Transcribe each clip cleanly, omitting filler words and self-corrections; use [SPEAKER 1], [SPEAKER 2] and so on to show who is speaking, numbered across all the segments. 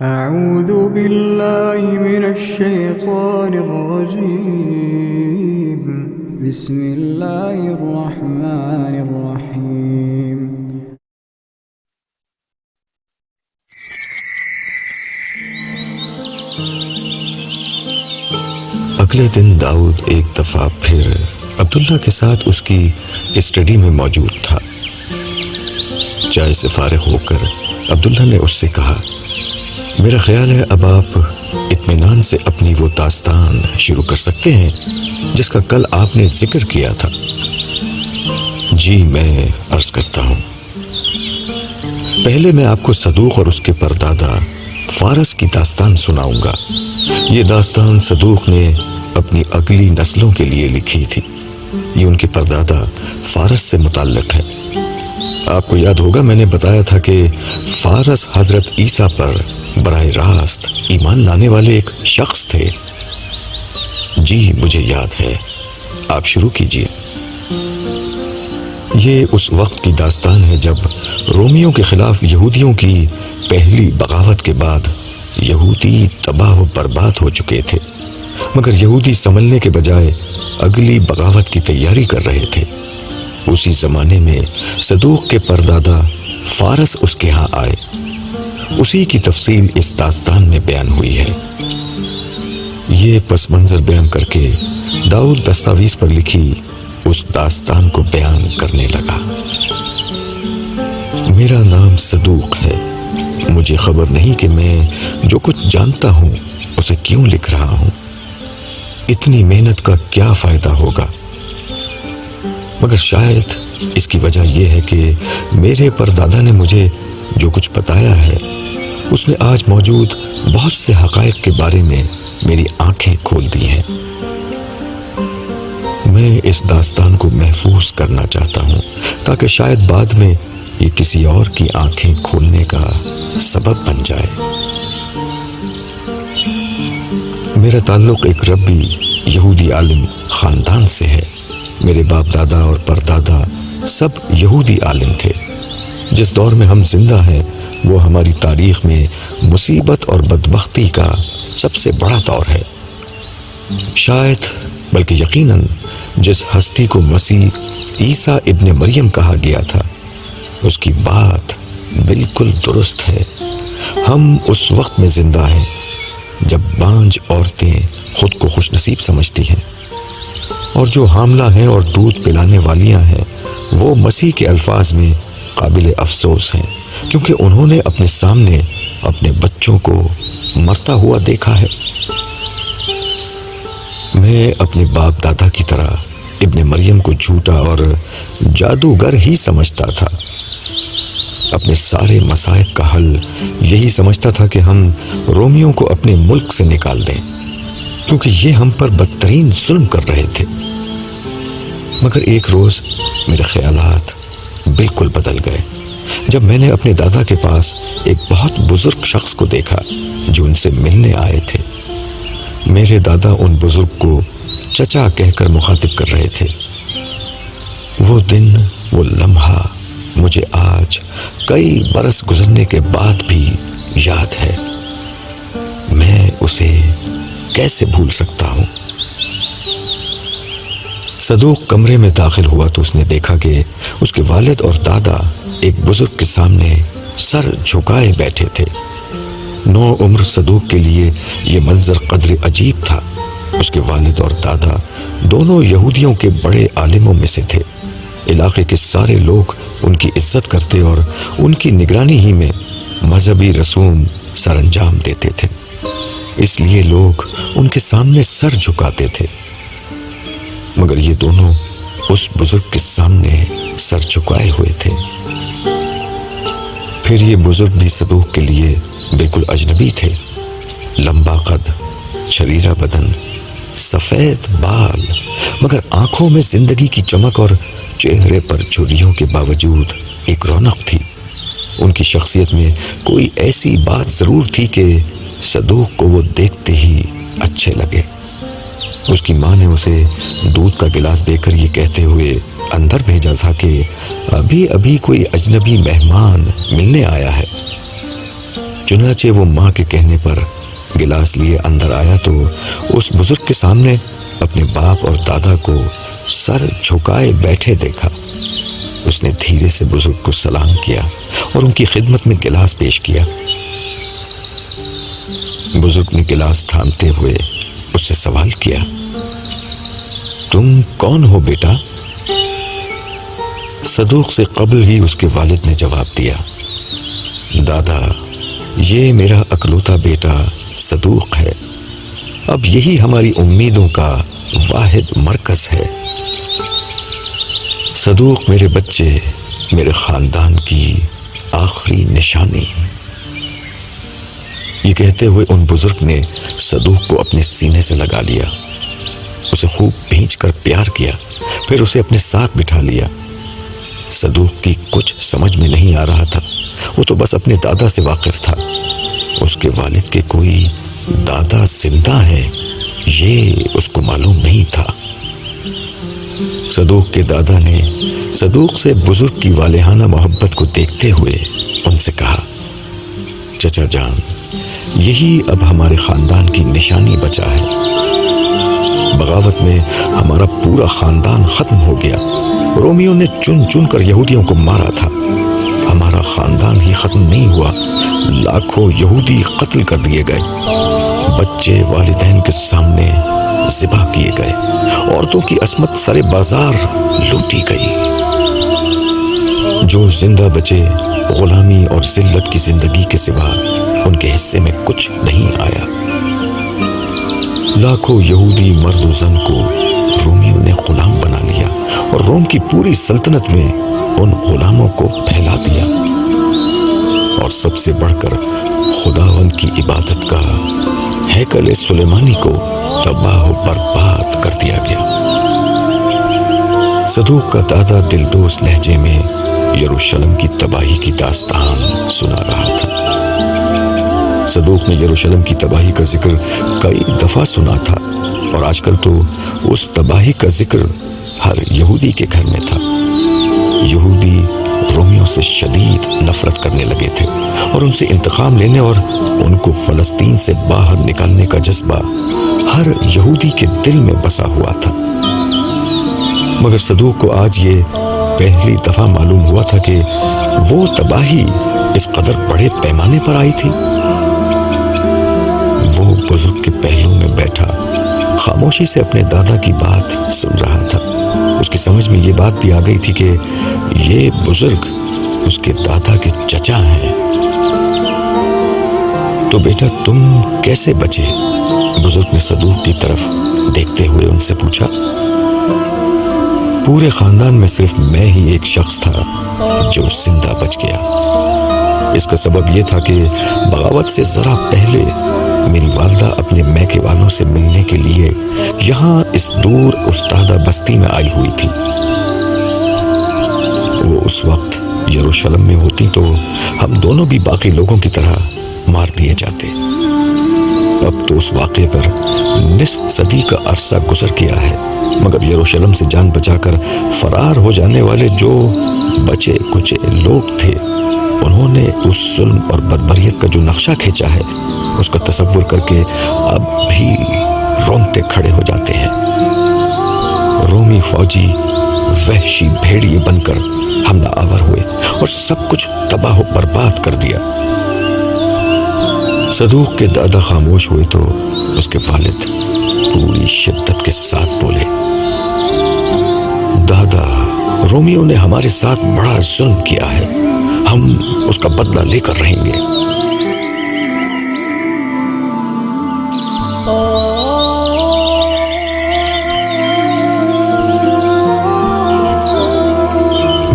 [SPEAKER 1] أعوذ بالله من الشيطان الرجيم. بسم الله الرحمن الرحيم.
[SPEAKER 2] اگلے دن داؤد ایک دفعہ پھر عبداللہ کے ساتھ اس کی اسٹڈی میں موجود تھا۔ چائے سے فارغ ہو کر عبداللہ نے اس سے کہا، میرا خیال ہے اب آپ اطمینان سے اپنی وہ داستان شروع کر سکتے ہیں جس کا کل آپ نے ذکر کیا تھا۔ جی میں عرض کرتا ہوں، پہلے میں آپ کو صدوق اور اس کے پردادا فارس کی داستان سناؤں گا۔ یہ داستان صدوق نے اپنی اگلی نسلوں کے لیے لکھی تھی۔ یہ ان کے پردادا فارس سے متعلق ہے۔ آپ کو یاد ہوگا میں نے بتایا تھا کہ فارس حضرت عیسیٰ پر براہ راست ایمان لانے والے ایک شخص تھے۔ جی مجھے یاد ہے، آپ شروع کیجئے۔ یہ اس وقت کی داستان ہے جب رومیوں کے خلاف یہودیوں کی پہلی بغاوت کے بعد یہودی تباہ و برباد ہو چکے تھے، مگر یہودی سنبھلنے کے بجائے اگلی بغاوت کی تیاری کر رہے تھے۔ اسی زمانے میں صدوق کے پردادا فارس اس کے ہاں آئے۔ اسی کی تفصیل اس داستان میں بیان ہوئی ہے۔ یہ پس منظر بیان کر کے داؤد دستاویز پر لکھی اس داستان کو بیان کرنے لگا۔ میرا نام صدوق ہے، مجھے خبر نہیں کہ میں جو کچھ جانتا ہوں اسے کیوں لکھ رہا ہوں۔ اتنی محنت کا کیا فائدہ ہوگا؟ مگر شاید اس کی وجہ یہ ہے کہ میرے پردادا نے مجھے جو کچھ بتایا ہے اس نے آج موجود بہت سے حقائق کے بارے میں میری آنکھیں کھول دی ہیں۔ میں اس داستان کو محفوظ کرنا چاہتا ہوں تاکہ شاید بعد میں یہ کسی اور کی آنکھیں کھولنے کا سبب بن جائے۔ میرا تعلق ایک ربی یہودی عالم خاندان سے ہے۔ میرے باپ دادا اور پردادا سب یہودی عالم تھے۔ جس دور میں ہم زندہ ہیں وہ ہماری تاریخ میں مصیبت اور بدبختی کا سب سے بڑا دور ہے۔ شاید بلکہ یقیناً جس ہستی کو مسیح عیسیٰ ابن مریم کہا گیا تھا اس کی بات بالکل درست ہے۔ ہم اس وقت میں زندہ ہیں جب بانجھ عورتیں خود کو خوش نصیب سمجھتی ہیں، اور جو حاملہ ہیں اور دودھ پلانے والیاں ہیں وہ مسیح کے الفاظ میں قابل افسوس ہیں، کیونکہ انہوں نے اپنے سامنے اپنے بچوں کو مرتا ہوا دیکھا ہے۔ میں اپنے باپ دادا کی طرح ابن مریم کو جھوٹا اور جادوگر ہی سمجھتا تھا۔ اپنے سارے مصائب کا حل یہی سمجھتا تھا کہ ہم رومیوں کو اپنے ملک سے نکال دیں، کیونکہ یہ ہم پر بدترین ظلم کر رہے تھے۔ مگر ایک روز میرے خیالات بالکل بدل گئے جب میں نے اپنے دادا کے پاس ایک بہت بزرگ شخص کو دیکھا جو ان سے ملنے آئے تھے۔ میرے دادا ان بزرگ کو چچا کہہ کر مخاطب کر رہے تھے۔ وہ دن، وہ لمحہ مجھے آج کئی برس گزرنے کے بعد بھی یاد ہے۔ میں اسے کیسے بھول سکتا ہوں؟ صدوق کمرے میں داخل ہوا تو اس نے دیکھا کہ اس کے والد اور دادا ایک بزرگ کے سامنے سر جھکائے بیٹھے تھے۔ نو عمر صدوق کے لیے یہ منظر قدر عجیب تھا۔ اس کے والد اور دادا دونوں یہودیوں کے بڑے عالموں میں سے تھے۔ علاقے کے سارے لوگ ان کی عزت کرتے اور ان کی نگرانی ہی میں مذہبی رسوم سر انجام دیتے تھے، اس لیے لوگ ان کے سامنے سر جھکاتے تھے۔ مگر یہ دونوں اس بزرگ کے سامنے سر جھکائے ہوئے تھے۔ پھر یہ بزرگ بھی صدوق کے لیے بالکل اجنبی تھے۔ لمبا قد، شریرہ بدن، سفید بال، مگر آنکھوں میں زندگی کی چمک اور چہرے پر جھریوں کے باوجود ایک رونق تھی۔ ان کی شخصیت میں کوئی ایسی بات ضرور تھی کہ صدوق کو وہ دیکھتے ہی اچھے لگے۔ اس کی ماں نے اسے دودھ کا گلاس دے کر یہ کہتے ہوئے اندر بھیجا تھا کہ ابھی ابھی کوئی اجنبی مہمان ملنے آیا ہے۔ چنانچہ وہ ماں کے کہنے پر گلاس لیے اندر آیا تو اس بزرگ کے سامنے اپنے باپ اور دادا کو سر جھکائے بیٹھے دیکھا۔ اس نے دھیرے سے بزرگ کو سلام کیا اور ان کی خدمت میں گلاس پیش کیا۔ بزرگ نے گلاس تھامتے ہوئے اس سے سوال کیا، تم کون ہو بیٹا؟ صدوق سے قبل ہی اس کے والد نے جواب دیا، دادا، یہ میرا اکلوتا بیٹا صدوق ہے، اب یہی ہماری امیدوں کا واحد مرکز ہے۔ صدوق میرے بچے، میرے خاندان کی آخری نشانی۔ یہ کہتے ہوئے ان بزرگ نے صدوق کو اپنے سینے سے لگا لیا، اسے خوب بھینچ کر پیار کیا، پھر اسے اپنے ساتھ بٹھا لیا۔ صدوق کی کچھ سمجھ میں نہیں آ رہا تھا، وہ تو بس اپنے دادا سے واقف تھا۔ اس کے والد کے کوئی دادا زندہ ہیں یہ اس کو معلوم نہیں تھا۔ صدوق کے دادا نے صدوق سے بزرگ کی والہانہ محبت کو دیکھتے ہوئے ان سے کہا، چچا جان، یہی اب ہمارے خاندان کی نشانی بچا ہے۔ بغاوت میں ہمارا پورا خاندان ختم ہو گیا، رومیوں نے چن چن کر یہودیوں کو مارا تھا۔ ہمارا خاندان ہی ختم نہیں ہوا، لاکھوں یہودی قتل کر دیے گئے، بچے والدین کے سامنے ذبح کیے گئے، عورتوں کی عصمت سرے بازار لوٹی گئی۔ جو زندہ بچے غلامی اور ذلت کی زندگی کے سوا ان کے حصے میں کچھ نہیں آیا۔ لاکھوں یہودی مرد و زن کو رومیوں نے غلام بنا لیا اور روم کی پوری سلطنت میں ان غلاموں کو پھیلا دیا، اور سب سے بڑھ کر خداوند کی عبادت کا ہیکل سلیمانی کو تباہ و برباد کر دیا گیا۔ صدوق کا دادا دلدوز لہجے میں یروشلم کی تباہی کی داستان سنا رہا تھا۔ صدوق نے یروشلم کی تباہی کا ذکر کئی دفعہ سنا تھا، اور آج کل تو اس تباہی کا ذکر ہر یہودی کے گھر میں تھا۔ یہودی رومیوں سے شدید نفرت کرنے لگے تھے، اور ان سے انتقام لینے اور ان کو فلسطین سے باہر نکالنے کا جذبہ ہر یہودی کے دل میں بسا ہوا تھا۔ مگر صدوق کو آج یہ پہلی دفعہ معلوم ہوا تھا کہ وہ تباہی اس قدر بڑے پیمانے پر آئی تھی۔ وہ بزرگ کے پہلو میں بیٹھا خاموشی سے اپنے دادا کی بات سن رہا تھا۔ اس کی سمجھ میں یہ بات بھی آ گئی تھی کہ یہ بزرگ اس کے دادا کے چچا ہیں۔ تو بیٹا تم کیسے بچے؟ بزرگ نے صدوق کی طرف دیکھتے ہوئے ان سے پوچھا۔ پورے خاندان میں صرف میں ہی ایک شخص تھا جو زندہ بچ گیا۔ اس کا سبب یہ تھا کہ بغاوت سے ذرا پہلے میری والدہ اپنے میکے والوں سے ملنے کے لیے یہاں اس دور افتادہ بستی میں آئی ہوئی تھی۔ وہ اس وقت یروشلم میں ہوتی تو ہم دونوں بھی باقی لوگوں کی طرح مار دیے جاتے۔ اب تو اس واقعے پر نصف صدی کا عرصہ گزر گیا ہے، مگر یروشلم سے جان بچا کر فرار ہو جانے والے جو بچے کچے لوگ تھے، انہوں نے اس ظلم اور بربریت کا جو نقشہ کھینچا ہے اس کا تصور کر کے اب بھی رونگٹے کھڑے ہو جاتے ہیں۔ رومی فوجی وحشی بھیڑیے بن کر حملہ آور ہوئے اور سب کچھ تباہ و برباد کر دیا۔ صدوق کے دادا خاموش ہوئے تو اس کے والد پوری شدت کے ساتھ بولے، دادا، رومیوں نے ہمارے ساتھ بڑا ظلم کیا ہے، ہم اس کا بدلہ لے کر رہیں گے۔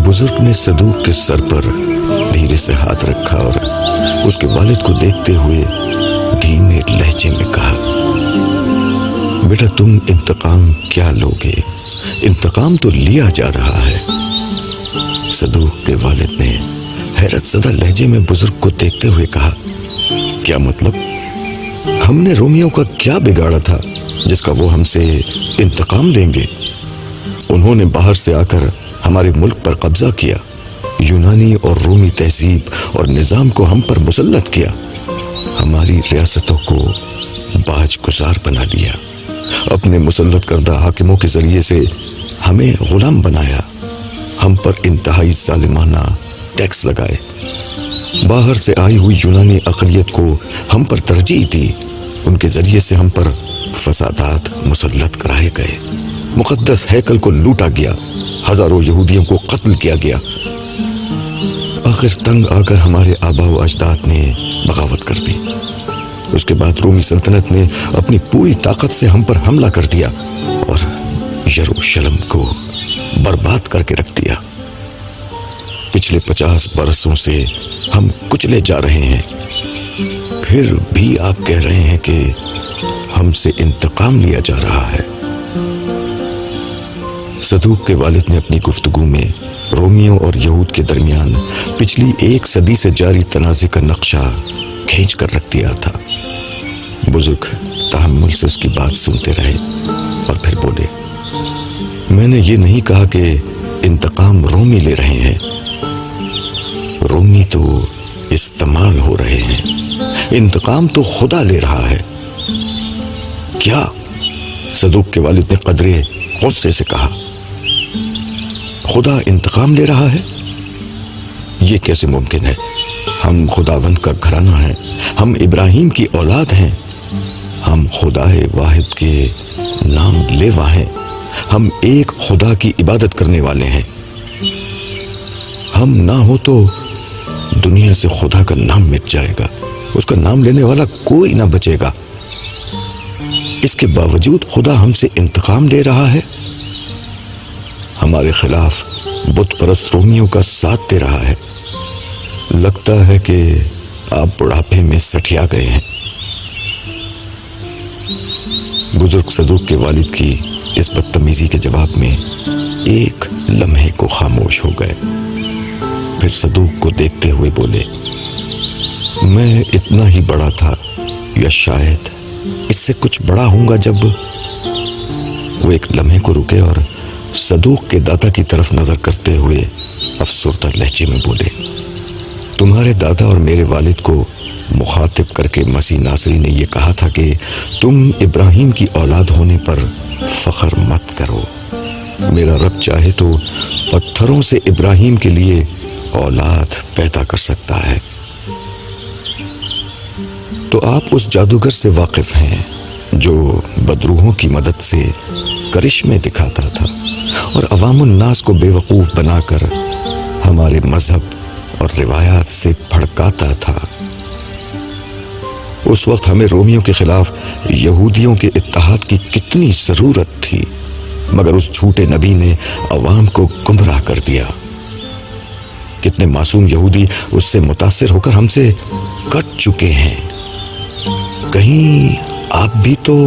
[SPEAKER 2] بزرگ نے صدوق کے سر پر دھیرے سے ہاتھ رکھا اور اس کے والد کو دیکھتے ہوئے دھیمے لہجے میں کہا، بیٹا تم انتقام کیا لوگے؟ انتقام تو لیا جا رہا ہے۔ صدوق کے والد نے حیرت زدہ لہجے میں بزرگ کو دیکھتے ہوئے کہا، کیا مطلب؟ ہم نے رومیوں کا کیا بگاڑا تھا جس کا وہ ہم سے انتقام لیں گے؟ انہوں نے باہر سے آ کر ہمارے ملک پر قبضہ کیا، یونانی اور رومی تہذیب اور نظام کو ہم پر مسلط کیا، ہماری ریاستوں کو باج گزار بنا لیا، اپنے مسلط کردہ حاکموں کے ذریعے سے ہمیں غلام بنایا، ہم پر انتہائی ظالمانہ ٹیکس لگائے، باہر سے آئی ہوئی یونانی اقلیت کو ہم پر ترجیح دی، ان کے ذریعے سے ہم پر فسادات مسلط کرائے گئے، مقدس ہیکل کو لوٹا گیا، ہزاروں یہودیوں کو قتل کیا گیا۔ آخر تنگ آ کر ہمارے آبا و اجداد نے بغاوت کر دی۔ اس کے بعد رومی سلطنت نے اپنی پوری طاقت سے ہم پر حملہ کر دیا اور یروشلم کو برباد کر کے رکھ دیا۔ پچھلے 50 برسوں سے ہم کچلے جا رہے ہیں، پھر بھی آپ کہہ رہے ہیں کہ ہم سے انتقام لیا جا رہا ہے۔ صدوق کے والد نے اپنی گفتگو میں رومیوں اور یہود کے درمیان پچھلی 1 صدی سے جاری تنازع کا نقشہ کھینچ کر رکھ دیا تھا۔ بزرگ تحمل سے اس کی بات سنتے رہے اور پھر بولے، میں نے یہ نہیں کہا کہ انتقام رومی لے رہے ہیں، رومی تو استعمال ہو رہے ہیں، انتقام تو خدا لے رہا ہے۔ کیا؟ صدوق کے والد نے قدرے غصے سے کہا، خدا انتقام لے رہا ہے؟ یہ کیسے ممکن ہے؟ ہم خداوند کا گھرانہ ہیں، ہم ابراہیم کی اولاد ہیں، ہم خدا واحد کے نام لیوا ہیں، ہم ایک خدا کی عبادت کرنے والے ہیں۔ ہم نہ ہو تو دنیا سے خدا کا نام مٹ جائے گا، اس کا نام لینے والا کوئی نہ بچے گا۔ اس کے باوجود خدا ہم سے انتقام لے رہا ہے، ہمارے خلاف بت پرست رومیوں کا ساتھ دے رہا ہے۔ لگتا ہے کہ آپ بڑھاپے میں سٹیا گئے ہیں۔ بزرگ صدوق کے والد کی اس بدتمیزی کے جواب میں ایک لمحے کو خاموش ہو گئے، پھر صدوق کو دیکھتے ہوئے بولے، میں اتنا ہی بڑا تھا یا شاید اس سے کچھ بڑا ہوں گا جب۔ وہ ایک لمحے کو رکے اور صدوق کے دادا کی طرف نظر کرتے ہوئے افسردہ لہجے میں بولے، تمہارے دادا اور میرے والد کو مخاطب کر کے مسیح ناصری نے یہ کہا تھا کہ تم ابراہیم کی اولاد ہونے پر فخر مت کرو، میرا رب چاہے تو پتھروں سے ابراہیم کے لیے اولاد پیدا کر سکتا ہے۔ تو آپ اس جادوگر سے واقف ہیں جو بدروحوں کی مدد سے کرشمے دکھاتا تھا اور عوام الناس کو بے وقوف بنا کر ہمارے مذہب اور روایات سے بھڑکاتا تھا۔ اس وقت ہمیں رومیوں کے خلاف یہودیوں کے اتحاد کی کتنی ضرورت تھی، مگر اس جھوٹے نبی نے عوام کو گمراہ کر دیا۔ کتنے معصوم یہودی اس سے متاثر ہو کر ہم سے کٹ چکے ہیں۔ کہیں آپ بھی تو؟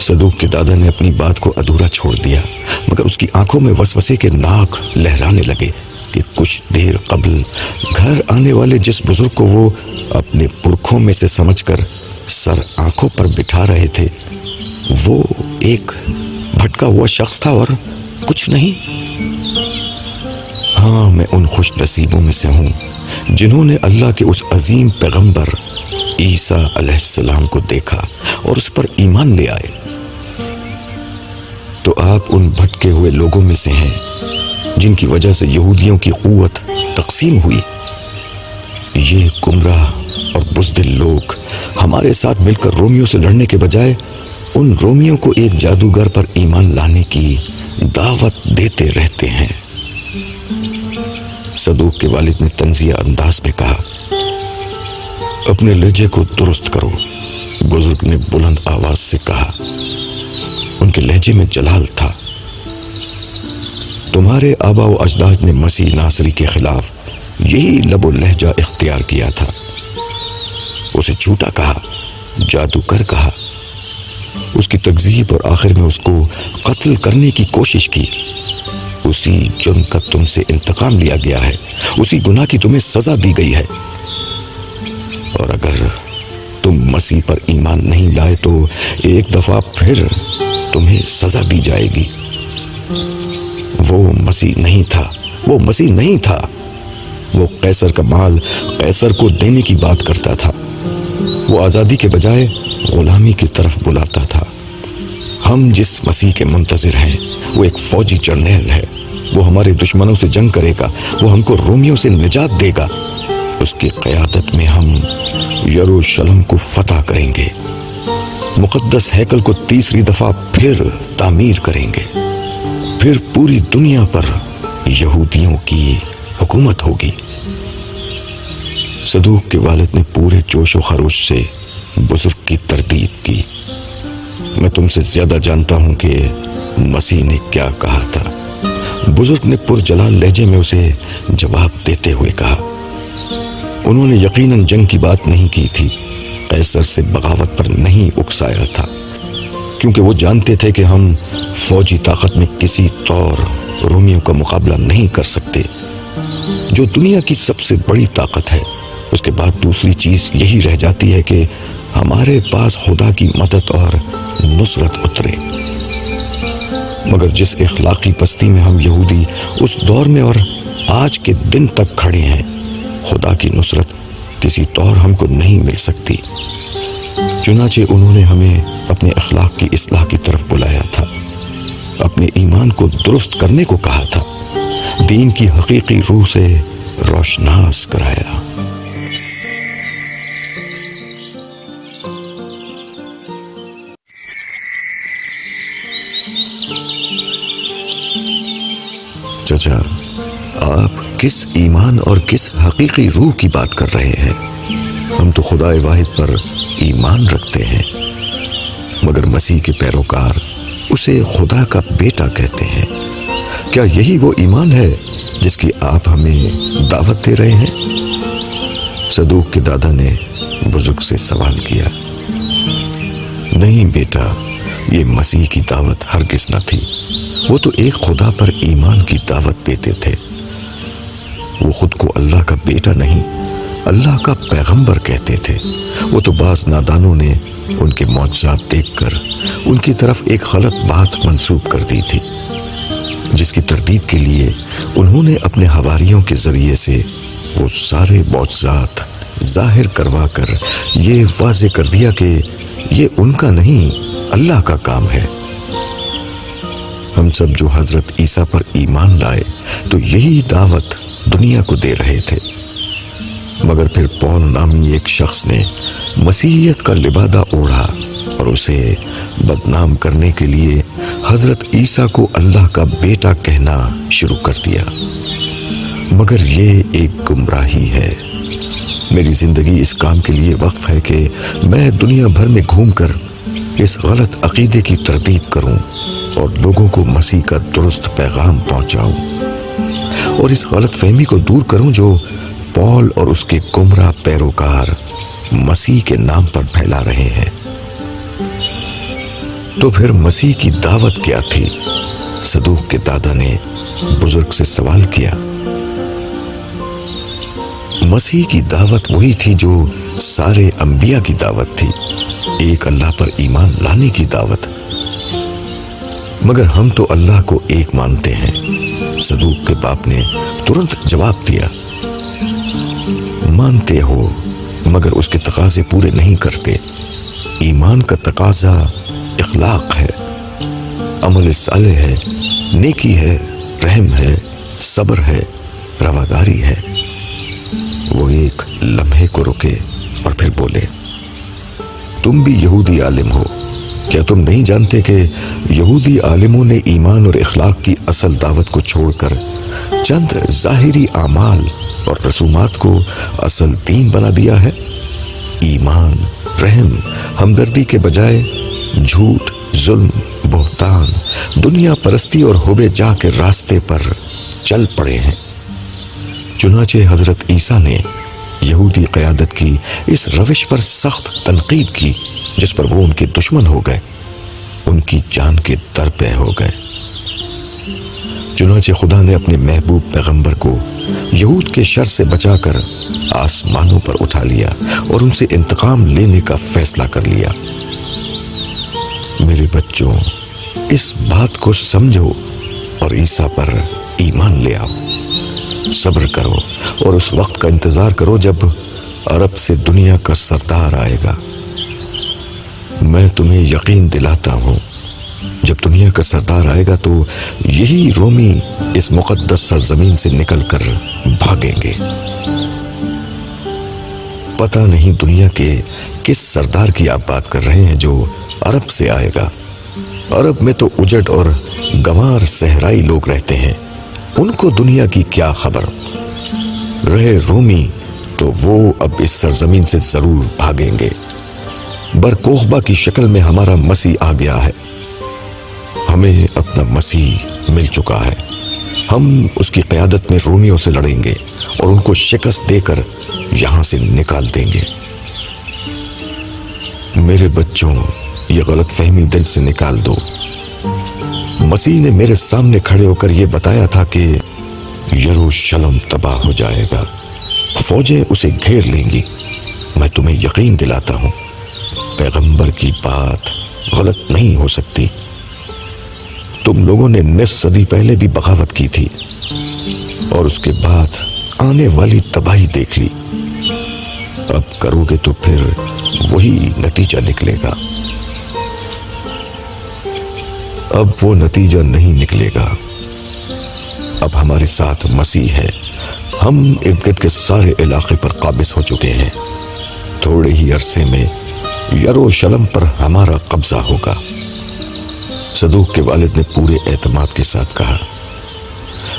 [SPEAKER 2] صدوق کے دادا نے اپنی بات کو ادھورا چھوڑ دیا، مگر اس کی آنکھوں میں وسوسے کے ناک لہرانے لگے کہ کچھ دیر قبل گھر آنے والے جس بزرگ کو وہ اپنے پرکھوں میں سے سمجھ کر سر آنکھوں پر بٹھا رہے تھے، وہ ایک بھٹکا ہوا شخص تھا اور کچھ نہیں۔ ہاں، میں ان خوش نصیبوں میں سے ہوں جنہوں نے اللہ کے اس عظیم پیغمبر عیسیٰ علیہ السلام کو دیکھا اور اس پر ایمان لے آئے۔ تو آپ ان بھٹکے ہوئے لوگوں میں سے ہیں جن کی وجہ سے یہودیوں کی قوت تقسیم ہوئی۔ یہ گمراہ اور بزدل لوگ ہمارے ساتھ مل کر رومیوں سے لڑنے کے بجائے ان رومیوں کو ایک جادوگر پر ایمان لانے کی دعوت دیتے رہتے ہیں۔ صدوق کے والد نے طنزیہ انداز میں کہا، اپنے لہجے کو درست کرو۔ بزرگ نے بلند آواز سے کہا، ان کے لہجے میں جلال تھا۔ تمہارے آبا و اجداد نے مسیح ناصری کے خلاف یہی لب و لہجہ اختیار کیا تھا، اسے جھوٹا کہا، جادوگر کہا، اس کی تکذیب اور آخر میں اس کو قتل کرنے کی کوشش کی۔ اسی جرم کا تم سے انتقام لیا گیا ہے، اسی گناہ کی تمہیں سزا دی گئی ہے، اور اگر تم مسیح پر ایمان نہیں لائے تو ایک دفعہ پھر تمہیں سزا دی جائے گی۔ وہ مسیح نہیں تھا، وہ مسیح نہیں تھا، وہ قیصر کا مال قیصر کو دینے کی بات کرتا تھا۔ وہ آزادی کے بجائے غلامی کی طرف بلاتا تھا۔ ہم جس مسیح کے منتظر ہیں وہ ایک فوجی جرنیل ہے، وہ ہمارے دشمنوں سے جنگ کرے گا، وہ ہم کو رومیوں سے نجات دے گا۔ اس کی قیادت میں ہم یروشلم کو فتح کریں گے، مقدس ہیکل کو تیسری دفعہ پھر تعمیر کریں گے، پھر پوری دنیا پر یہودیوں کی حکومت ہوگی۔ صدوق کے والد نے پورے جوش و خروش سے بزرگ کی تردید کی۔ میں تم سے زیادہ جانتا ہوں کہ مسیح نے کیا کہا تھا۔ بزرگ نے پرجلال لہجے میں اسے جواب دیتے ہوئے کہا۔ انہوں نے یقیناً جنگ کی بات نہیں کی تھی، قیصر سے بغاوت پر نہیں اکسایا تھا، کیونکہ وہ جانتے تھے کہ ہم فوجی طاقت میں کسی طور رومیوں کا مقابلہ نہیں کر سکتے، جو دنیا کی سب سے بڑی طاقت ہے۔ اس کے بعد دوسری چیز یہی رہ جاتی ہے کہ ہمارے پاس خدا کی مدد اور نصرت اترے۔ مگر جس اخلاقی پستی میں ہم یہودی اس دور میں اور آج کے دن تک کھڑے ہیں، خدا کی نصرت کسی طور ہم کو نہیں مل سکتی۔ چنانچہ انہوں نے ہمیں اپنے اخلاق کی اصلاح کی طرف بلایا تھا، اپنے ایمان کو درست کرنے کو کہا تھا، دین کی حقیقی روح سے روشناس کرایا۔ چچا، آپ کس ایمان اور کس حقیقی روح کی بات کر رہے ہیں؟ ہم تو خدا واحد پر ایمان رکھتے ہیں، مگر مسیح کے پیروکار اسے خدا کا بیٹا کہتے ہیں۔ کیا یہی وہ ایمان ہے جس کی آپ ہمیں دعوت دے رہے ہیں؟ صدوق کے دادا نے بزرگ سے سوال کیا۔ نہیں بیٹا، یہ مسیح کی دعوت ہرگز نہ تھی۔ وہ تو ایک خدا پر ایمان کی دعوت دیتے تھے۔ وہ خود کو اللہ کا بیٹا نہیں، اللہ کا پیغمبر کہتے تھے۔ وہ تو بعض نادانوں نے ان کے معجزات دیکھ کر ان کی طرف ایک غلط بات منسوب کر دی تھی، جس کی تردید کے لیے انہوں نے اپنے حواریوں کے ذریعے سے وہ سارے معجزات ظاہر کروا کر یہ واضح کر دیا کہ یہ ان کا نہیں، اللہ کا کام ہے۔ ہم سب جو حضرت عیسیٰ پر ایمان لائے تو یہی دعوت دنیا کو دے رہے تھے، مگر پھر پول نامی ایک شخص نے مسیحیت کا لبادہ اوڑھا اور اسے بدنام کرنے کے لیے حضرت عیسیٰ کو اللہ کا بیٹا کہنا شروع کر دیا۔ مگر یہ ایک گمراہی ہے۔ میری زندگی اس کام کے لیے وقف ہے کہ میں دنیا بھر میں گھوم کر اس غلط عقیدے کی تردید کروں اور لوگوں کو مسیح کا درست پیغام پہنچاؤں، اور اس غلط فہمی کو دور کروں جو پول اور اس کے گمراہ پیروکار مسیح کے نام پر پھیلا رہے ہیں۔ تو پھر مسیح کی دعوت کیا تھی؟ صدوق کے دادا نے بزرگ سے سوال کیا۔ مسیح کی دعوت وہی تھی جو سارے انبیاء کی دعوت تھی، ایک اللہ پر ایمان لانے کی دعوت۔ مگر ہم تو اللہ کو ایک مانتے ہیں۔ صدوق کے باپ نے ترنت جواب دیا، مانتے ہو مگر اس کے تقاضے پورے نہیں کرتے۔ ایمان کا تقاضا اخلاق ہے، عمل صالح ہے، نیکی ہے، رحم ہے، صبر ہے، رواداری ہے۔ وہ ایک لمحے کو رکے اور پھر بولے، تم بھی یہودی عالم ہو، کیا تم نہیں جانتے کہ یہودی عالموں نے ایمان اور اخلاق کی اصل دعوت کو چھوڑ کر چند ظاہری اعمال اور رسومات کو اصل دین بنا دیا ہے؟ ایمان، رحم، ہمدردی کے بجائے جھوٹ، ظلم، بہتان، دنیا پرستی اور حب جاہ کے راستے پر چل پڑے ہیں۔ چنانچہ حضرت عیسیٰ نے یہودی قیادت کی اس روش پر سخت تنقید کی جس پر وہ ان کے دشمن ہو گئے، ان کی جان کے در پہ ہو گئے۔ چنانچہ خدا نے اپنے محبوب پیغمبر کو یہود کے شر سے بچا کر آسمانوں پر اٹھا لیا اور ان سے انتقام لینے کا فیصلہ کر لیا۔ میرے بچوں، اس بات کو سمجھو اور عیسیٰ پر ایمان لے آؤ۔ صبر کرو اور اس وقت کا انتظار کرو جب عرب سے دنیا کا سردار آئے گا۔ میں تمہیں یقین دلاتا ہوں جب دنیا کا سردار آئے گا تو یہی رومی اس مقدس سرزمین سے نکل کر بھاگیں گے۔ پتہ نہیں دنیا کے کس سردار کی آپ بات کر رہے ہیں جو عرب سے آئے گا۔ عرب میں تو اجڑ اور گنوار صحرائی لوگ رہتے ہیں، ان کو دنیا کی کیا خبر۔ رہے رومی تو وہ اب اس سرزمین سے ضرور بھاگیں گے۔ برکوخبا کی شکل میں ہمارا مسیح آ گیا ہے، ہمیں اپنا مسیح مل چکا ہے۔ ہم اس کی قیادت میں رومیوں سے لڑیں گے اور ان کو شکست دے کر یہاں سے نکال دیں گے۔ میرے بچوں، یہ غلط فہمی دل سے نکال دو۔ مسیح نے میرے سامنے کھڑے ہو کر یہ بتایا تھا کہ یروشلم تباہ ہو جائے گا، فوجیں اسے گھیر لیں گی۔ میں تمہیں یقین دلاتا ہوں پیغمبر کی بات غلط نہیں ہو سکتی۔ تم لوگوں نے نصف صدی پہلے بھی بغاوت کی تھی اور اس کے بعد آنے والی تباہی دیکھ لی۔ اب کرو گے تو پھر وہی نتیجہ نکلے گا۔ اب وہ نتیجہ نہیں نکلے گا۔ اب ہمارے ساتھ مسیح ہے، ہم ارد گرد کے سارے علاقے پر قابض ہو چکے ہیں۔ تھوڑے ہی عرصے میں یروشلم پر ہمارا قبضہ ہوگا۔ صدوق کے والد نے پورے اعتماد کے ساتھ کہا۔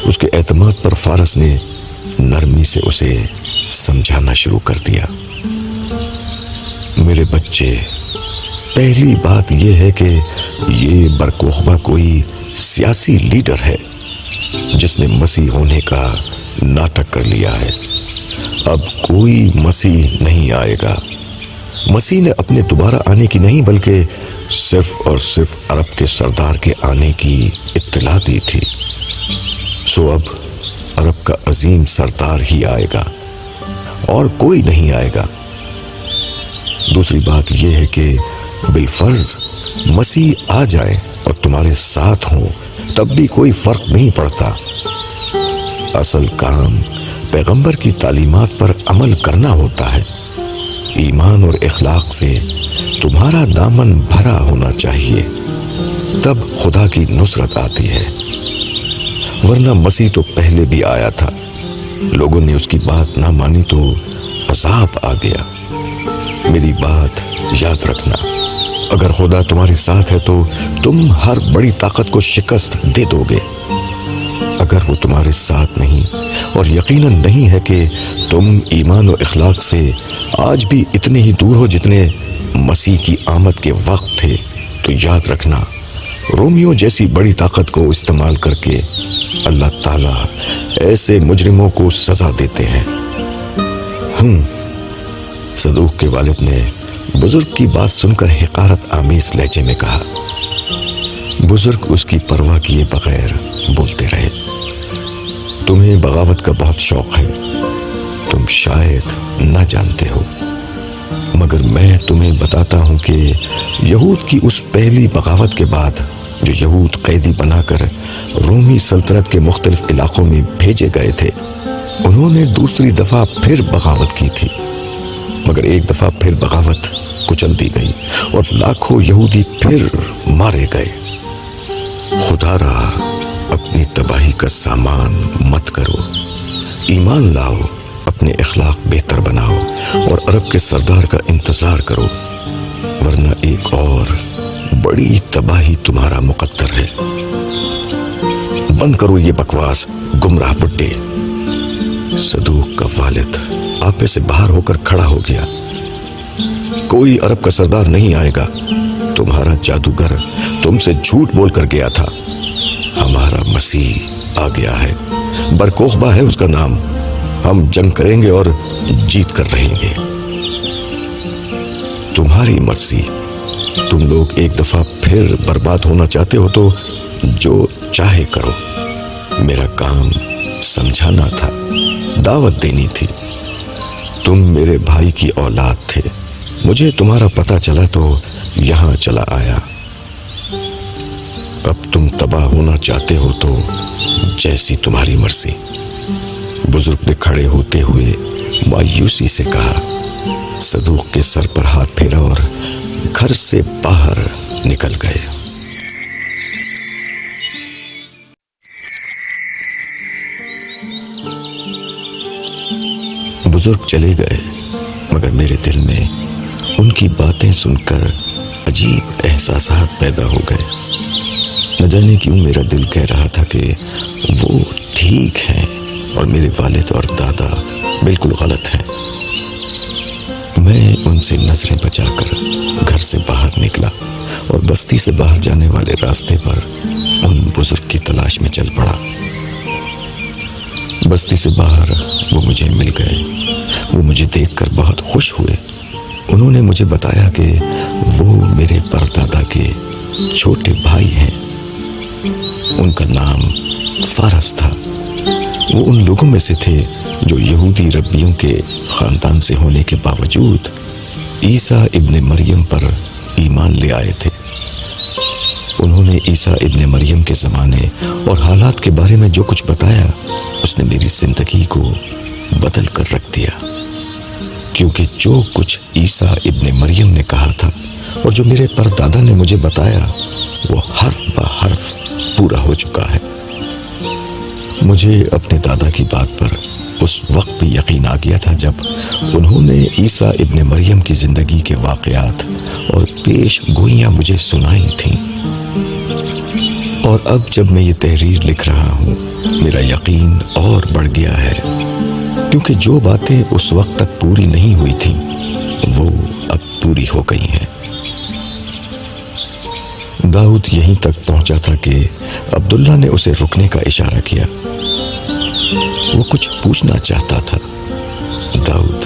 [SPEAKER 2] اس کے اعتماد پر فارس نے نرمی سے اسے سمجھانا شروع کر دیا۔ میرے بچے، پہلی بات یہ ہے کہ یہ برکوخبا کوئی سیاسی لیڈر ہے جس نے مسیح ہونے کا ناٹک کر لیا ہے۔ اب کوئی مسیح نہیں آئے گا۔ مسیح نے اپنے دوبارہ آنے کی نہیں بلکہ صرف اور صرف عرب کے سردار کے آنے کی اطلاع دی تھی۔ سو اب عرب کا عظیم سردار ہی آئے گا اور کوئی نہیں آئے گا۔ دوسری بات یہ ہے کہ بالفرض مسیح آ جائے اور تمہارے ساتھ ہوں تب بھی کوئی فرق نہیں پڑتا۔ اصل کام پیغمبر کی تعلیمات پر عمل کرنا ہوتا ہے۔ ایمان اور اخلاق سے تمہارا دامن بھرا ہونا چاہیے، تب خدا کی نصرت آتی ہے۔ ورنہ مسیح تو پہلے بھی آیا تھا، لوگوں نے اس کی بات نہ مانی تو عذاب آ گیا۔ میری بات یاد رکھنا، اگر خدا تمہارے ساتھ ہے تو تم ہر بڑی طاقت کو شکست دے دو گے۔ اگر وہ تمہارے ساتھ نہیں، اور یقیناً نہیں ہے کہ تم ایمان و اخلاق سے آج بھی اتنے ہی دور ہو جتنے مسیح کی آمد کے وقت تھے، تو یاد رکھنا رومیو جیسی بڑی طاقت کو استعمال کر کے اللہ تعالیٰ ایسے مجرموں کو سزا دیتے ہیں۔ صدوق کے والد نے بزرگ کی بات سن کر حقارت آمیز لہجے میں کہا۔ بزرگ اس کی پرواہ کیے بغیر بولتے رہے۔ تمہیں بغاوت کا بہت شوق ہے، تم شاید نہ جانتے ہو، مگر میں تمہیں بتاتا ہوں کہ یہود کی اس پہلی بغاوت کے بعد جو یہود قیدی بنا کر رومی سلطنت کے مختلف علاقوں میں بھیجے گئے تھے، انہوں نے دوسری دفعہ پھر بغاوت کی تھی، مگر ایک دفعہ پھر بغاوت کچل دی گئی اور لاکھوں یہودی پھر مارے گئے۔ خدا را اپنی تباہی کا سامان مت کرو، ایمان لاؤ، اپنے اخلاق بہتر بناؤ اور عرب کے سردار کا انتظار کرو، ورنہ ایک اور بڑی تباہی تمہارا مقدر ہے۔ بند کرو یہ بکواس، گمراہ بڈھے۔ صدوق کا والد آپے سے باہر ہو کر کھڑا ہو گیا۔ کوئی عرب کا سردار نہیں آئے گا، تمہارا جادوگر تم سے جھوٹ بول کر گیا تھا۔ ہمارا مسیح آ گیا ہے، برکوخبا ہے اس کا نام۔ ہم جنگ کریں گے اور جیت کر رہیں گے۔ تمہاری مرضی، تم لوگ ایک دفعہ پھر برباد ہونا چاہتے ہو تو جو چاہے کرو۔ میرا کام سمجھانا تھا، دعوت دینی تھی۔ تم میرے بھائی کی اولاد تھے، مجھے تمہارا پتہ چلا تو یہاں چلا آیا۔ اب تم تباہ ہونا چاہتے ہو تو جیسی تمہاری مرضی۔ بزرگ نے کھڑے ہوتے ہوئے مایوسی سے کہا۔ صدوق کے سر پر ہاتھ پھیرا اور گھر سے باہر نکل گئے۔ بزرگ چلے گئے، مگر میرے دل میں ان کی باتیں سن کر عجیب احساسات پیدا ہو گئے۔ نہ جانے کیوں میرا دل کہہ رہا تھا کہ وہ ٹھیک ہیں اور میرے والد اور دادا بالکل غلط ہیں۔ میں ان سے نظریں بچا کر گھر سے باہر نکلا اور بستی سے باہر جانے والے راستے پر ان بزرگ کی تلاش میں چل پڑا۔ بستی سے باہر وہ مجھے مل گئے۔ وہ مجھے دیکھ کر بہت خوش ہوئے۔ انہوں نے مجھے بتایا کہ وہ میرے پردادا کے چھوٹے بھائی ہیں۔ ان کا نام فارس تھا۔ وہ ان لوگوں میں سے تھے جو یہودی ربیوں کے خاندان سے ہونے کے باوجود عیسیٰ ابن مریم پر ایمان لے آئے تھے۔ انہوں نے عیسیٰ ابن مریم کے زمانے اور حالات کے بارے میں جو کچھ بتایا، اس نے میری زندگی کو بدل کر رکھ دیا، کیونکہ جو کچھ عیسیٰ ابن مریم نے کہا تھا اور جو میرے پردادا نے مجھے بتایا، وہ حرف بہ حرف پورا ہو چکا ہے۔ مجھے اپنے دادا کی بات پر اس وقت بھی یقین آ گیا تھا جب انہوں نے عیسیٰ ابن مریم کی زندگی کے واقعات اور پیش گوئیاں مجھے سنائی تھیں۔ اور اب جب میں یہ تحریر لکھ رہا ہوں، میرا یقین اور بڑھ گیا ہے، کیونکہ جو باتیں اس وقت تک پوری نہیں ہوئی تھیں وہ اب پوری ہو گئی ہیں۔ داؤد یہیں تک پہنچا تھا کہ عبداللہ نے اسے رکنے کا اشارہ کیا۔ وہ کچھ پوچھنا چاہتا تھا۔ داؤد،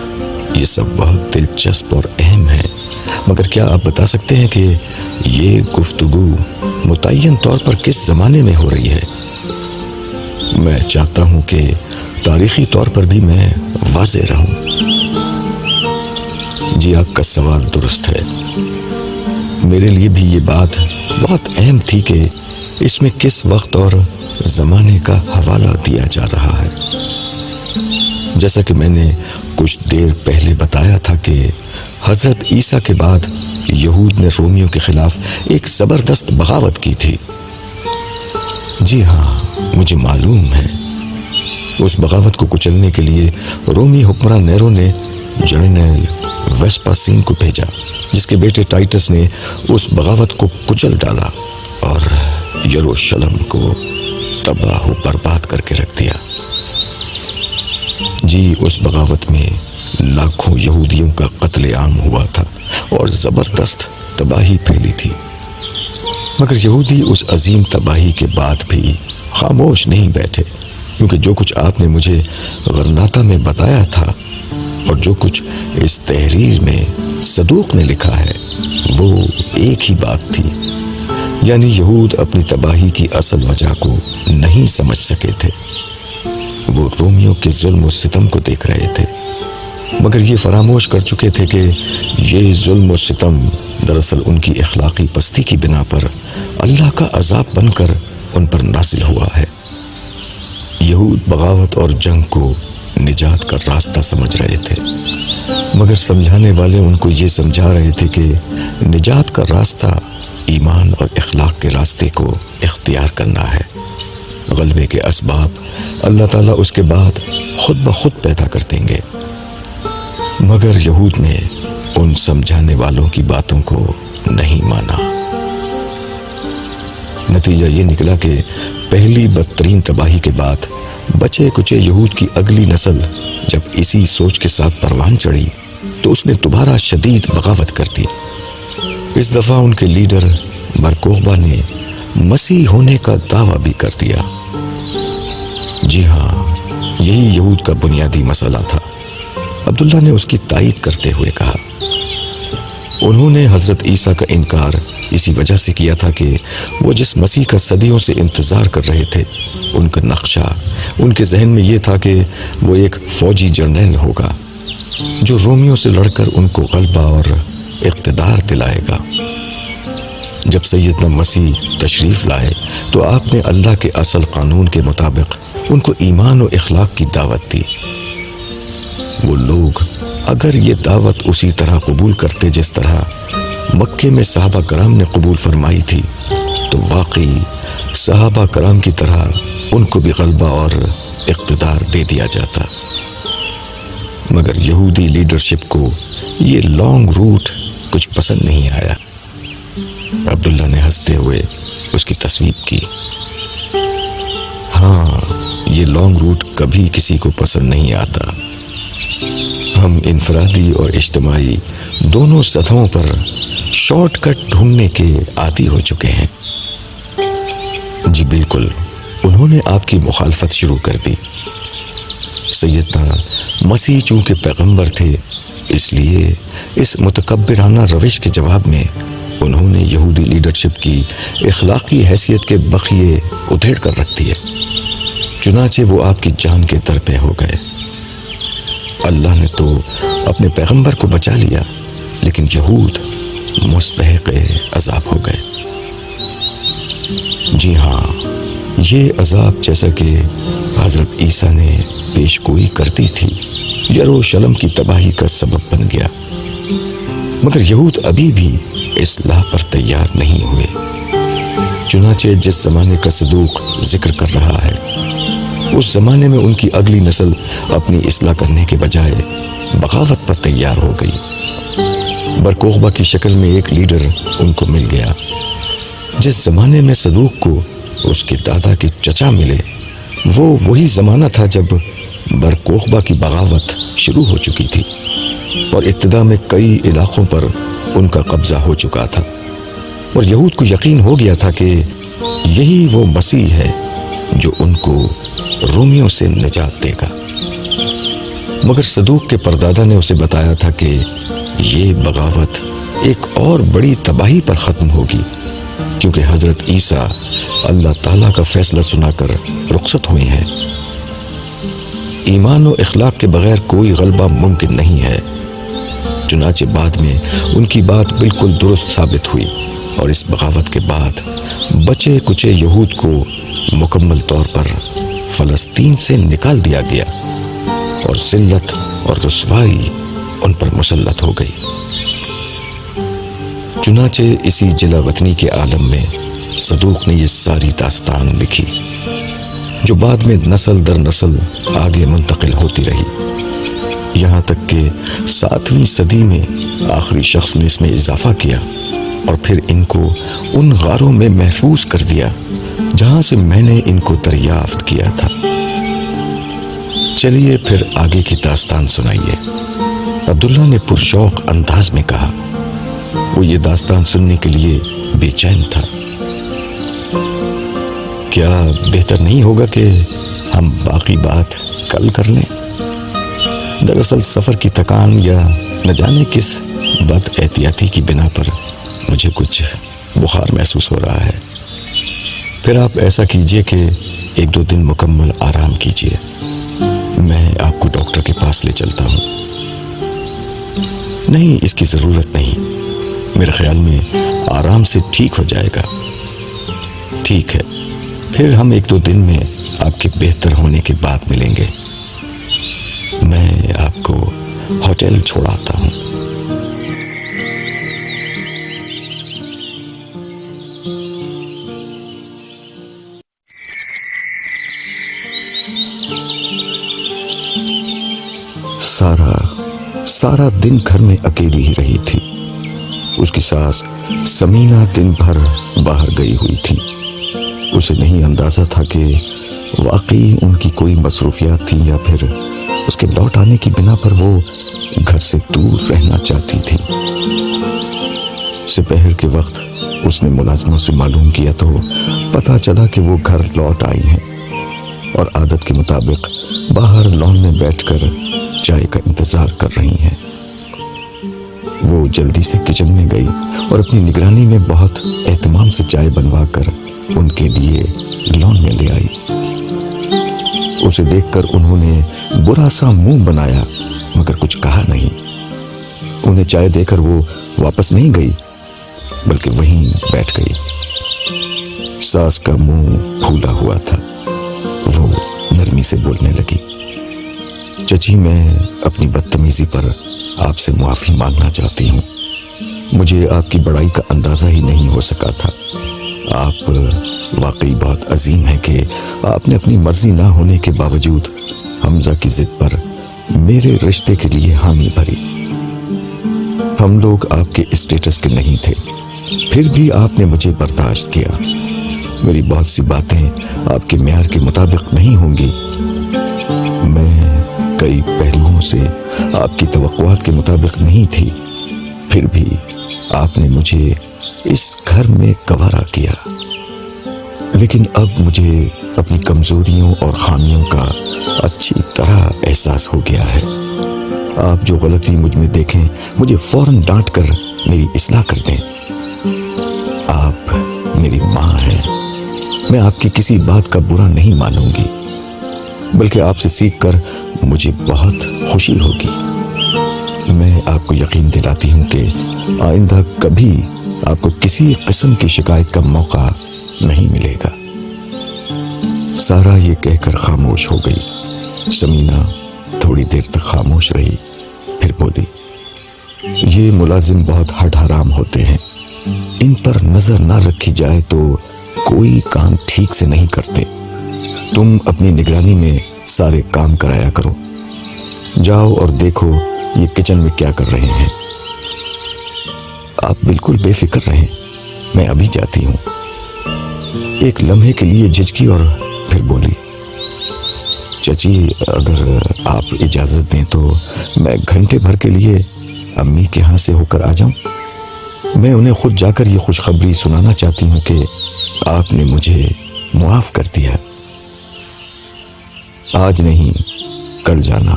[SPEAKER 2] یہ سب بہت دلچسپ اور اہم ہے، مگر کیا آپ بتا سکتے ہیں کہ یہ گفتگو متعین طور پر کس زمانے میں ہو رہی ہے؟ میں چاہتا ہوں کہ تاریخی طور پر بھی میں واضح رہوں۔ جی، آپ کا سوال درست ہے۔ میرے لیے بھی یہ بات بہت اہم تھی کہ اس میں کس وقت اور زمانے کا حوالہ دیا جا رہا ہے۔ جیسا کہ میں نے کچھ دیر پہلے بتایا تھا کہ حضرت عیسیٰ کے بعد یہود نے رومیوں کے خلاف ایک زبردست بغاوت کی تھی۔ جی ہاں، مجھے معلوم ہے۔ اس بغاوت کو کچلنے کے لیے رومی حکمراں نیرو نے جنرل ویسپاسین کو بھیجا، جس کے بیٹے ٹائٹس نے اس بغاوت کو کچل ڈالا اور یروشلم کو تباہ و برباد کر کے رکھ دیا۔ جی، اس بغاوت میں لاکھوں یہودیوں کا قتل عام ہوا تھا اور زبردست تباہی پھیلی تھی، مگر یہودی اس عظیم تباہی کے بعد بھی خاموش نہیں بیٹھے، کیونکہ جو کچھ آپ نے مجھے غرناطہ میں بتایا تھا اور جو کچھ اس تحریر میں صدوق نے لکھا ہے، وہ ایک ہی بات تھی، یعنی یہود اپنی تباہی کی اصل وجہ کو نہیں سمجھ سکے تھے۔ وہ رومیوں کے ظلم و ستم کو دیکھ رہے تھے، مگر یہ فراموش کر چکے تھے کہ یہ ظلم و ستم دراصل ان کی اخلاقی پستی کی بنا پر اللہ کا عذاب بن کر ان پر نازل ہوا ہے۔ یہود بغاوت اور جنگ کو نجات کا راستہ سمجھ رہے تھے، مگر سمجھانے والے ان کو یہ سمجھا رہے تھے کہ نجات کا راستہ ایمان اور اخلاق کے راستے کو اختیار کرنا ہے۔ غلبے کے اسباب اللہ تعالیٰ اس کے بعد خود بخود پیدا کر دیں گے، مگر یہود نے ان سمجھانے والوں کی باتوں کو نہیں مانا۔ نتیجہ یہ نکلا کہ پہلی بدترین تباہی کے بعد بچے کچے یہود کی اگلی نسل جب اسی سوچ کے ساتھ پروان چڑھی تو اس نے دوبارہ شدید بغاوت کر دی۔ اس دفعہ ان کے لیڈر برکوخبا نے مسیح ہونے کا دعویٰ بھی کر دیا۔ جی ہاں، یہی یہود کا بنیادی مسئلہ تھا۔ عبداللہ نے اس کی تائید کرتے ہوئے کہا، انہوں نے حضرت عیسیٰ کا انکار اسی وجہ سے کیا تھا کہ وہ جس مسیح کا صدیوں سے انتظار کر رہے تھے، ان کا نقشہ ان کے ذہن میں یہ تھا کہ وہ ایک فوجی جرنیل ہوگا جو رومیوں سے لڑ کر ان کو غلبہ اور اقتدار دلائے گا۔ جب سیدنا مسیح تشریف لائے تو آپ نے اللہ کے اصل قانون کے مطابق ان کو ایمان و اخلاق کی دعوت دی۔ وہ لوگ اگر یہ دعوت اسی طرح قبول کرتے جس طرح مکے میں صحابہ کرام نے قبول فرمائی تھی تو واقعی صحابہ کرام کی طرح ان کو بھی غلبہ اور اقتدار دے دیا جاتا، مگر یہودی لیڈرشپ کو یہ لانگ روٹ کچھ پسند نہیں آیا۔ عبداللہ نے ہنستے ہوئے اس کی تصویب کی۔ ہاں، یہ لانگ روٹ کبھی کسی کو پسند نہیں آتا۔ ہم انفرادی اور اجتماعی دونوں سطحوں پر شارٹ کٹ ڈھونڈنے کے عادی ہو چکے ہیں۔ جی بالکل، انہوں نے آپ کی مخالفت شروع کر دی۔ سیدنا مسیح چونکہ پیغمبر تھے، اس لیے اس متکبرانہ روش کے جواب میں انہوں نے یہودی لیڈرشپ کی اخلاقی حیثیت کے بخیے ادھیڑ کر رکھ دیے۔ چنانچہ وہ آپ کی جان کے در پہ ہو گئے۔ اللہ نے تو اپنے پیغمبر کو بچا لیا، لیکن یہود مستحق عذاب ہو گئے۔ جی ہاں، یہ عذاب جیسا کہ حضرت عیسیٰ نے پیش گوئی کرتی تھی، یروشلم کی تباہی کا سبب بن گیا، مگر یہود ابھی بھی اصلاح پر تیار نہیں ہوئے۔ چنانچہ جس زمانے کا صدوق ذکر کر رہا ہے، اس زمانے میں ان کی اگلی نسل اپنی اصلاح کرنے کے بجائے بغاوت پر تیار ہو گئی۔ برکوخبہ کی شکل میں ایک لیڈر ان کو مل گیا۔ جس زمانے میں صدوق کو اس کے دادا کے چچا ملے، وہ وہی زمانہ تھا جب برکوخبہ کی بغاوت شروع ہو چکی تھی اور ابتدا میں کئی علاقوں پر ان کا قبضہ ہو چکا تھا، اور یہود کو یقین ہو گیا تھا کہ یہی وہ مسیح ہے جو ان کو رومیوں سے نجات دے گا۔ مگر صدوق کے پردادا نے اسے بتایا تھا کہ یہ بغاوت ایک اور بڑی تباہی پر ختم ہوگی، کیونکہ حضرت عیسیٰ اللہ تعالیٰ کا فیصلہ سنا کر رخصت ہوئے ہیں۔ ایمان و اخلاق کے بغیر کوئی غلبہ ممکن نہیں ہے۔ چنانچہ بعد میں ان کی بات بالکل درست ثابت ہوئی، اور اس بغاوت کے بعد بچے کچے یہود کو مکمل طور پر فلسطین سے نکال دیا گیا، اور ذلت اور رسوائی ان پر مسلط ہو گئی۔ چنانچہ اسی جلا وطنی کے عالم میں صدوق نے یہ ساری داستان لکھی، جو بعد میں نسل در نسل آگے منتقل ہوتی رہی، یہاں تک کہ 7ویں صدی میں آخری شخص نے اس میں اضافہ کیا، اور پھر ان کو ان غاروں میں محفوظ کر دیا جہاں سے میں نے ان کو دریافت کیا تھا۔ چلیے پھر آگے کی داستان سنائیے۔ عبداللہ نے پرشوق انداز میں کہا۔ وہ یہ داستان سننے کے لیے بے چین تھا۔ کیا بہتر نہیں ہوگا کہ ہم باقی بات کل کر لیں؟ دراصل سفر کی تھکان یا نہ جانے کس بد احتیاطی کی بنا پر مجھے کچھ بخار محسوس ہو رہا ہے۔ پھر آپ ایسا کیجئے کہ 1-2 دن مکمل آرام کیجئے، میں آپ کو ڈاکٹر کے پاس لے چلتا ہوں۔ نہیں، اس کی ضرورت نہیں، میرے خیال میں آرام سے ٹھیک ہو جائے گا۔ ٹھیک ہے، پھر ہم 1-2 دن میں آپ کے بہتر ہونے کے بعد ملیں گے۔ میں آپ کو ہوٹل چھوڑاتا ہوں۔ سارا دن گھر میں اکیلی ہی رہی تھی۔ اس کی ساس سمینہ دن بھر باہر گئی ہوئی تھی۔ اسے نہیں اندازہ تھا کہ واقعی ان کی کوئی مصروفیات تھی یا پھر اس کے لوٹ آنے کی بنا پر وہ گھر سے دور رہنا چاہتی تھی۔ سپہر کے وقت اس نے ملازموں سے معلوم کیا تو پتہ چلا کہ وہ گھر لوٹ آئی ہیں اور عادت کے مطابق باہر لان میں بیٹھ کر چائے کا انتظار کر رہی ہیں۔ وہ جلدی سے کچن میں گئی اور اپنی نگرانی میں بہت اہتمام سے چائے بنوا کر ان کے لیے لان میں لے آئی۔ اسے دیکھ کر انہوں نے برا سا منہ بنایا مگر کچھ کہا نہیں۔ انہیں چائے دے کر وہ واپس نہیں گئی بلکہ وہیں بیٹھ گئی۔ ساس کا منہ پھولا ہوا تھا۔ وہ نرمی سے بولنے لگی، چچی میں اپنی بدتمیزی پر آپ سے معافی مانگنا چاہتی ہوں. مجھے آپ کی بڑائی کا اندازہ ہی نہیں ہو سکا تھا. آپ واقعی بہت عظیم ہیں کہ آپ نے اپنی مرضی نہ ہونے کے باوجود حمزہ کی ضد پر میرے رشتے کے لیے حامی بھری. ہم لوگ آپ کے اسٹیٹس کے نہیں تھے، پھر بھی آپ نے مجھے برداشت کیا. میری بہت سی باتیں آپ کے معیار کے مطابق نہیں ہوں گی. میں کئی پہلوؤں سے آپ کی توقعات کے مطابق نہیں تھی، پھر بھی آپ نے مجھے اس گھر میں گوارا کیا. لیکن اب مجھے اپنی کمزوریوں اور خامیوں کا اچھی طرح احساس ہو گیا ہے. آپ جو غلطی مجھ میں دیکھیں مجھے فوراً ڈانٹ کر میری اصلاح کر دیں. آپ میری ماں ہیں. میں آپ کی کسی بات کا برا نہیں مانوں گی، بلکہ آپ سے سیکھ کر مجھے بہت خوشی ہوگی. میں آپ کو یقین دلاتی ہوں کہ آئندہ کبھی آپ کو کسی قسم کی شکایت کا موقع نہیں ملے گا. سارا یہ کہہ کر خاموش ہو گئی. سمینہ تھوڑی دیر تک خاموش رہی، پھر بولی، یہ ملازم بہت ہٹ حرام ہوتے ہیں. ان پر نظر نہ رکھی جائے تو کوئی کام ٹھیک سے نہیں کرتے. تم اپنی نگرانی میں سارے کام کرایا کرو. جاؤ اور دیکھو یہ کچن میں کیا کر رہے ہیں. آپ بالکل بے فکر رہیں، میں ابھی جاتی ہوں. ایک لمحے کے لیے جھجکی اور پھر بولی، چچی اگر آپ اجازت دیں تو میں گھنٹے بھر کے لیے امی کے ہاں سے ہو کر آ جاؤں. میں انہیں خود جا کر یہ خوشخبری سنانا چاہتی ہوں کہ آپ نے مجھے معاف کر دیا. آج نہیں، کل جانا.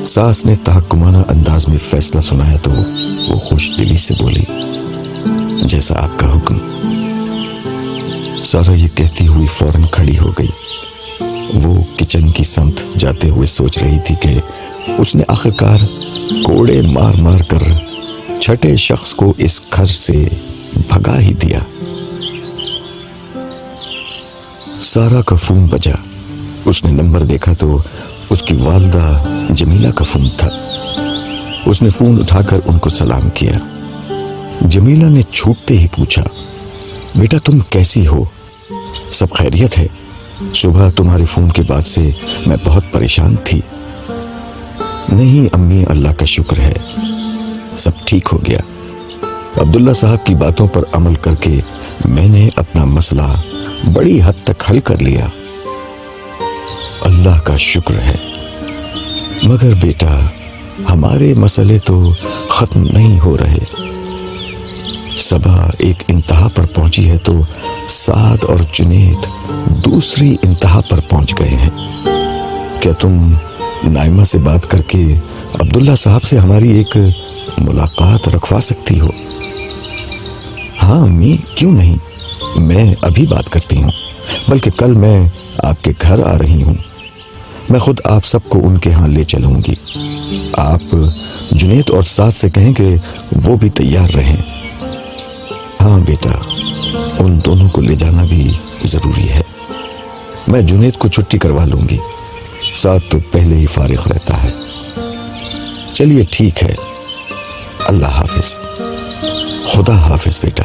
[SPEAKER 2] ساس نے تحکمانہ انداز میں فیصلہ سنایا تو وہ خوش دلی سے بولی، جیسا آپ کا حکم. سارا یہ کہتی ہوئی فوراً کھڑی ہو گئی. وہ کچن کی سمت جاتے ہوئے سوچ رہی تھی کہ اس نے آخرکار کوڑے مار مار کر چھٹے شخص کو اس گھر سے بھگا ہی دیا. سارا کا فون بجا. اس نے نمبر دیکھا تو اس کی والدہ جمیلہ کا فون تھا. اس نے فون اٹھا کر ان کو سلام کیا. جمیلہ نے چھوٹتے ہی پوچھا، بیٹا تم کیسی ہو؟ سب خیریت ہے؟ صبح تمہارے فون کے بعد سے میں بہت پریشان تھی. نہیں امی، اللہ کا شکر ہے، سب ٹھیک ہو گیا. عبداللہ صاحب کی باتوں پر عمل کر کے میں نے اپنا مسئلہ بڑی حد تک حل کر لیا. اللہ کا شکر ہے. مگر بیٹا ہمارے مسئلے تو ختم نہیں ہو رہے. صبا ایک انتہا پر پہنچی ہے تو سعد اور جنید دوسری انتہا پر پہنچ گئے ہیں. کیا تم نائمہ سے بات کر کے عبداللہ صاحب سے ہماری ایک ملاقات رکھوا سکتی ہو؟ ہاں امی، کیوں نہیں، میں ابھی بات کرتی ہوں. بلکہ کل میں آپ کے گھر آ رہی ہوں. میں خود آپ سب کو ان کے ہاں لے چلوں گی. آپ جنید اور سعد سے کہیں کہ وہ بھی تیار رہیں. ہاں بیٹا، ان دونوں کو لے جانا بھی ضروری ہے. میں جنید کو چھٹی کروا لوں گی. سعد تو پہلے ہی فارغ رہتا ہے. چلیے ٹھیک ہے، اللہ حافظ. خدا حافظ بیٹا.